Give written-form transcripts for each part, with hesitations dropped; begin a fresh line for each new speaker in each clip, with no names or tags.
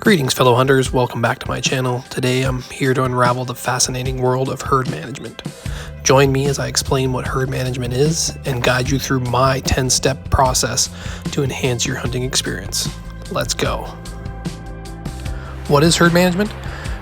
Greetings fellow hunters, welcome back to my channel. Today I'm here to unravel the fascinating world of herd management. Join me as I explain what herd management is and guide you through my 10-step process to enhance your hunting experience. Let's go. What is herd management?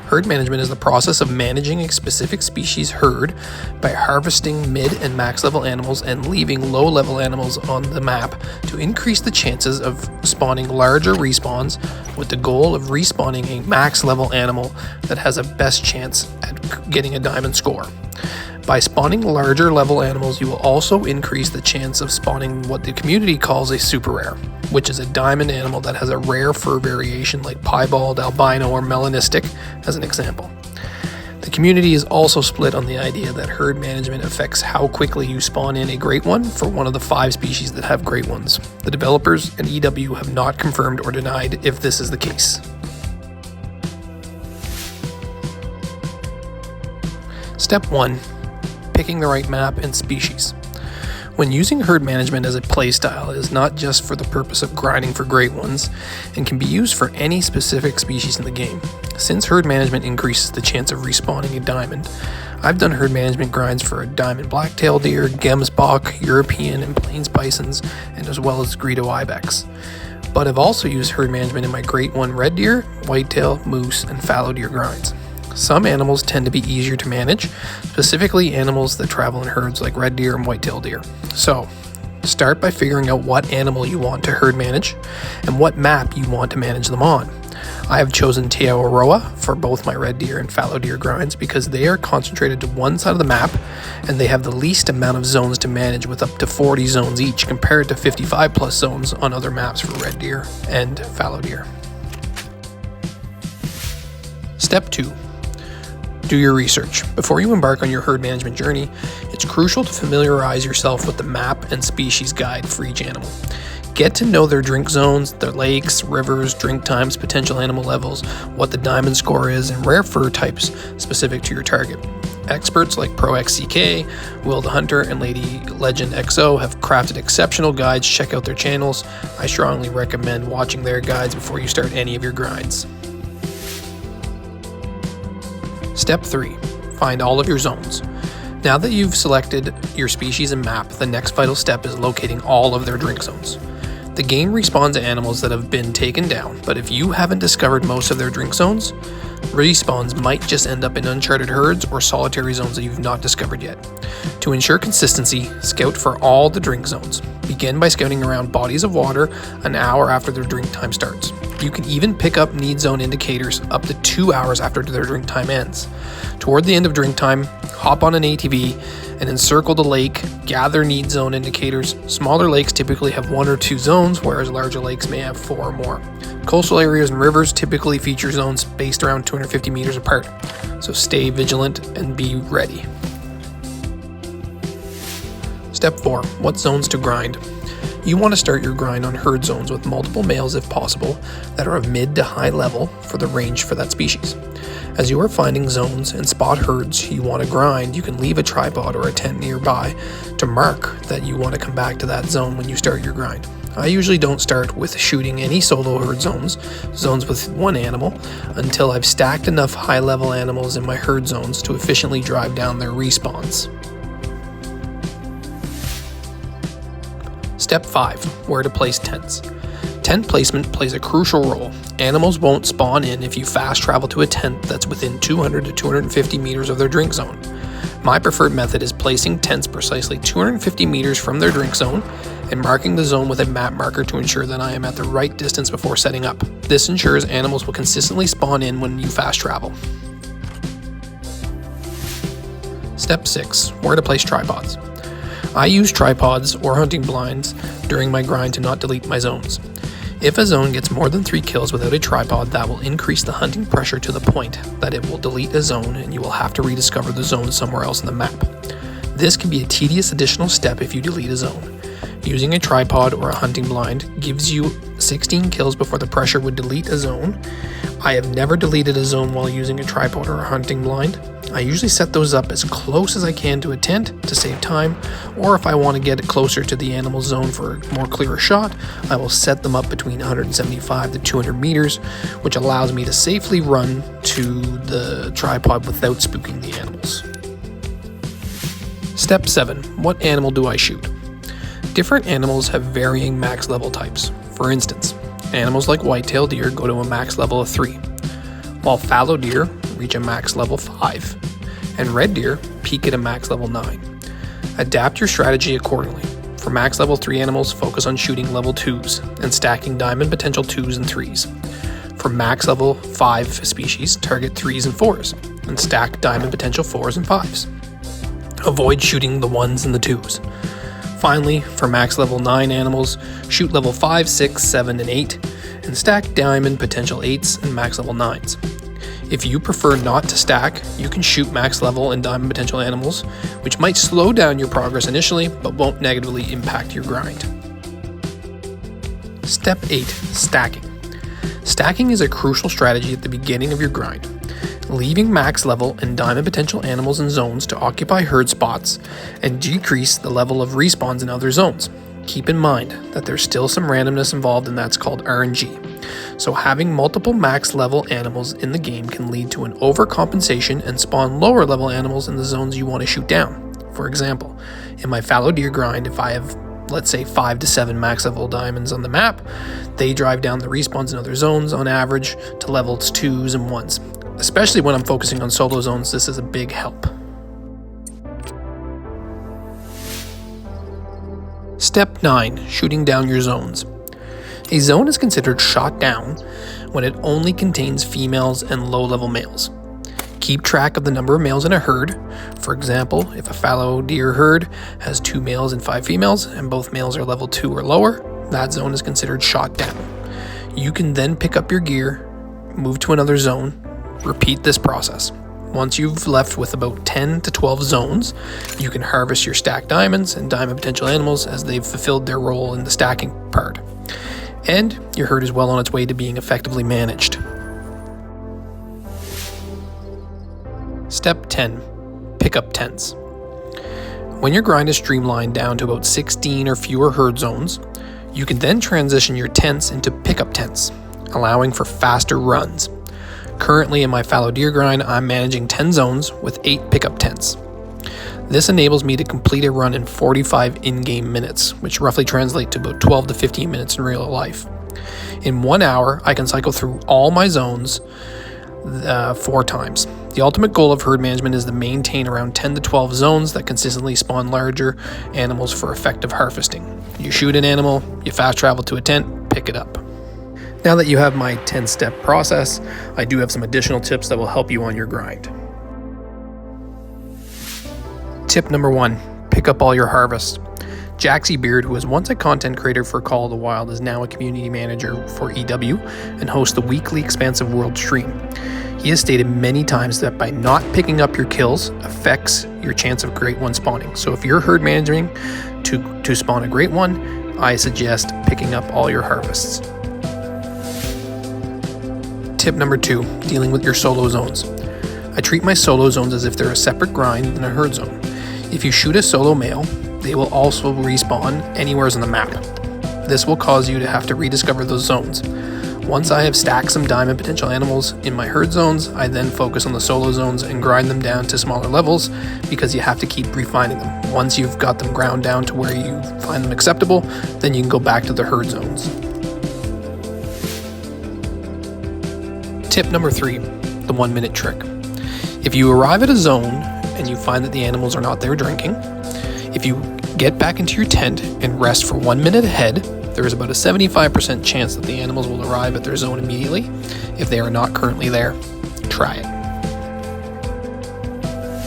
Herd management is the process of managing a specific species herd by harvesting mid and max level animals and leaving low level animals on the map to increase the chances of spawning larger respawns with the goal of respawning a max level animal that has a best chance at getting a diamond score. By spawning larger level animals, you will also increase the chance of spawning what the community calls a super rare, which is a diamond animal that has a rare fur variation like piebald, albino, or melanistic, as an example. The community is also split on the idea that herd management affects how quickly you spawn in a great one for one of the 5 species that have great ones. The developers and EW have not confirmed or denied if this is the case. Step 1. Picking the right map and species. When using herd management as a playstyle, it is not just for the purpose of grinding for great ones and can be used for any specific species in the game. Since herd management increases the chance of respawning a diamond, I've done herd management grinds for a diamond blacktail deer, gemsbok, European, and plains bisons, and as well as Greedo ibex. But I've also used herd management in my great one red deer, whitetail, moose, and fallow deer grinds. Some animals tend to be easier to manage, specifically animals that travel in herds like red deer and whitetail deer. So, start by figuring out what animal you want to herd manage and what map you want to manage them on. I have chosen Te Aroa for both my red deer and fallow deer grinds because they are concentrated to one side of the map and they have the least amount of zones to manage with up to 40 zones each compared to 55 plus zones on other maps for red deer and fallow deer. Step 2. Do your research. Before you embark on your herd management journey, it's crucial to familiarize yourself with the map and species guide for each animal. Get to know their drink zones, their lakes, rivers, drink times, potential animal levels, what the diamond score is, and rare fur types specific to your target. Experts like ProXCK, Will the Hunter, and Lady Legend XO have crafted exceptional guides. Check out their channels. I strongly recommend watching their guides before you start any of your grinds. Step 3. Find all of your zones. Now that you've selected your species and map, the next vital step is locating all of their drink zones. The game respawns to animals that have been taken down, but if you haven't discovered most of their drink zones, respawns might just end up in uncharted herds or solitary zones that you've not discovered yet. To ensure consistency, scout for all the drink zones. Begin by scouting around bodies of water an hour after their drink time starts. You can even pick up need zone indicators up to 2 hours after their drink time ends. Toward the end of drink time, hop on an ATV and encircle the lake, gather need zone indicators. Smaller lakes typically have 1 or 2 zones, whereas larger lakes may have 4 or more. Coastal areas and rivers typically feature zones spaced around 250 meters apart, so stay vigilant and be ready. Step 4. What zones to grind? You want to start your grind on herd zones with multiple males if possible that are of mid to high level for the range for that species. As you are finding zones and spot herds you want to grind, you can leave a tripod or a tent nearby to mark that you want to come back to that zone when you start your grind. I usually don't start with shooting any solo herd zones with one animal, until I've stacked enough high level animals in my herd zones to efficiently drive down their respawns. Step 5. Where to place tents. Tent placement plays a crucial role. Animals won't spawn in if you fast travel to a tent that's within 200 to 250 meters of their drink zone. My preferred method is placing tents precisely 250 meters from their drink zone and marking the zone with a map marker to ensure that I am at the right distance before setting up. This ensures animals will consistently spawn in when you fast travel. Step 6. Where to place tripods. I use tripods or hunting blinds during my grind to not delete my zones. If a zone gets more than 3 kills without a tripod, that will increase the hunting pressure to the point that it will delete a zone and you will have to rediscover the zone somewhere else in the map. This can be a tedious additional step if you delete a zone. Using a tripod or a hunting blind gives you 16 kills before the pressure would delete a zone. I have never deleted a zone while using a tripod or a hunting blind. I usually set those up as close as I can to a tent to save time, or if I want to get closer to the animal zone for a more clearer shot, I will set them up between 175 to 200 meters, which allows me to safely run to the tripod without spooking the animals. Step 7. What animal do I shoot? Different animals have varying max level types. For instance, animals like white-tailed deer go to a max level of 3, while fallow deer reach a max level 5, and red deer peak at a max level 9. Adapt your strategy accordingly. For max level 3 animals, focus on shooting level 2s and stacking diamond potential 2s and 3s. For max level 5 species, target 3s and 4s, and stack diamond potential 4s and 5s. Avoid shooting the 1s and the 2s. Finally, for max level 9 animals, shoot level 5, 6, 7, and 8, and stack diamond potential 8s and max level 9s. If you prefer not to stack, you can shoot max level and diamond potential animals, which might slow down your progress initially, but won't negatively impact your grind. Step 8. Stacking. Stacking is a crucial strategy at the beginning of your grind. Leaving max level and diamond potential animals in zones to occupy herd spots and decrease the level of respawns in other zones. Keep in mind that there's still some randomness involved, and that's called RNG. So having multiple max level animals in the game can lead to an overcompensation and spawn lower level animals in the zones you want to shoot down. For example, in my fallow deer grind, if I have, let's say, 5 to 7 max level diamonds on the map, they drive down the respawns in other zones on average to levels 2s and 1s. Especially when I'm focusing on solo zones, this is a big help. Step 9. Shooting down your zones. A zone is considered shot down when it only contains females and low-level males. Keep track of the number of males in a herd. For example, if a fallow deer herd has 2 males and 5 females, and both males are level 2 or lower, that zone is considered shot down. You can then pick up your gear, move to another zone, repeat this process. Once you've left with about 10 to 12 zones, you can harvest your stacked diamonds and diamond potential animals as they've fulfilled their role in the stacking part. And your herd is well on its way to being effectively managed. Step 10. Pick up tents. When your grind is streamlined down to about 16 or fewer herd zones, you can then transition your tents into pickup tents, allowing for faster runs. Currently in my fallow deer grind, I'm managing 10 zones with 8 pickup tents. This enables me to complete a run in 45 in-game minutes, which roughly translate to about 12 to 15 minutes in real life. In 1 hour, I can cycle through all my zones 4 times. The ultimate goal of herd management is to maintain around 10 to 12 zones that consistently spawn larger animals for effective harvesting. You shoot an animal, you fast travel to a tent, pick it up. Now that you have my 10-step process, I do have some additional tips that will help you on your grind. Tip number 1, pick up all your harvests. Jaxie Beard, who was once a content creator for Call of the Wild, is now a community manager for EW and hosts the weekly Expansive World stream. He has stated many times that by not picking up your kills affects your chance of great one spawning. So if you're herd managing to spawn a great one, I suggest picking up all your harvests. Tip number 2, dealing with your solo zones. I treat my solo zones as if they're a separate grind than a herd zone. If you shoot a solo male, they will also respawn anywhere on the map. This will cause you to have to rediscover those zones. Once I have stacked some diamond potential animals in my herd zones, I then focus on the solo zones and grind them down to smaller levels because you have to keep refining them. Once you've got them ground down to where you find them acceptable, then you can go back to the herd zones. Tip number 3, the 1-minute trick. If you arrive at a zone and you find that the animals are not there drinking, if you get back into your tent and rest for 1 minute ahead, there is about a 75% chance that the animals will arrive at their zone immediately. If they are not currently there, try it.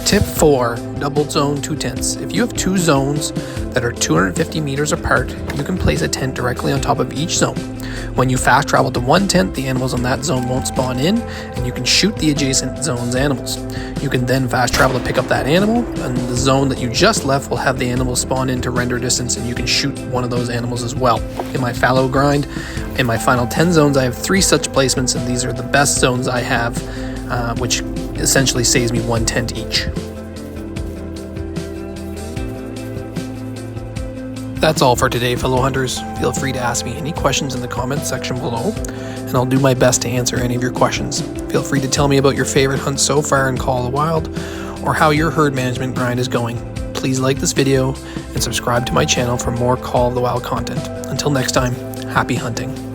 Tip 4, double zone 2 tents. If you have 2 zones that are 250 meters apart, you can place a tent directly on top of each zone. When you fast travel to one tent, the animals in that zone won't spawn in, and you can shoot the adjacent zone's animals. You can then fast travel to pick up that animal, and the zone that you just left will have the animals spawn in to render distance, and you can shoot one of those animals as well. In my fallow grind, in my final 10 zones, I have 3 such placements, and these are the best zones I have, which essentially saves me 1 tent each. That's all for today, fellow hunters. Feel free to ask me any questions in the comments section below, and I'll do my best to answer any of your questions. Feel free to tell me about your favorite hunt so far in Call of the Wild, or how your herd management grind is going. Please like this video and subscribe to my channel for more Call of the Wild content. Until next time, happy hunting.